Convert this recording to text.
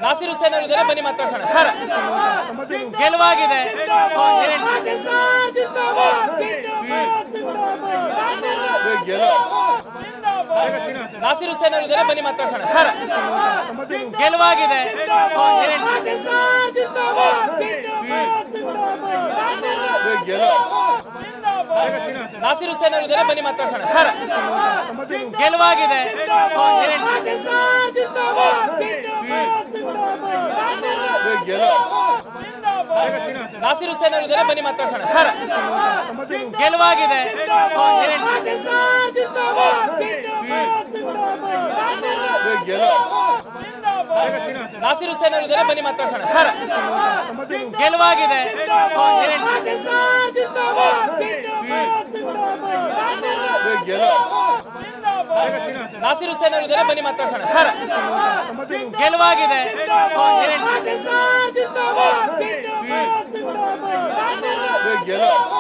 ನಾಸಿರ್ ಹುಸೇನ್ ಅವರು ಇದ್ದಾರೆ, ಬನ್ನಿ ಮಾತಾಡ್ಸೋಣ. ಸರ್, ಗೆಲುವಾಗಿದೆ. ನಾಸಿರ್ ಹುಸೇನ್ ಅವರು ಇದ್ದಾರೆ, ಬನ್ನಿ ಮಾತಾಡ್ಸೋಣ. ಸರ್, ಗೆಲುವಾಗಿದೆ. ನಾಸಿರ್ ಹುಸೇನ್ ಅವರು ಇದ್ದಾರೆ, ಬನ್ನಿ ಮಾತಾಡ್ಸೋಣ. ಸರ್, ಗೆಲುವಾಗಿದೆ. ನಾಸಿರ್ ಹುಸೇನ್ ಅವರು ಇದ್ದಾರೆ, ಬನ್ನಿ ಮಾತಾಡ್ಸೋಣ. ಸರ್, ಗೆಲುವಾಗಿದೆ. ನಾಸಿರ್ ಹುಸೇನ್ ಅವರು ಇದ್ದಾರೆ, ಬನ್ನಿ ಮಾತಾಡ್ಸೋಣ. ಸರ್, ಗೆಲುವಾಗಿದೆ. ನಾಸಿರ್ ಹುಸೇನ್ ಅವರು ಇದ್ದಾರೆ, ಬನ್ನಿ ಮಾತಾಡ್ಸೋಣ. ಸರ್, ಗೆಲುವಾಗಿದೆ. ಗೆಲುವು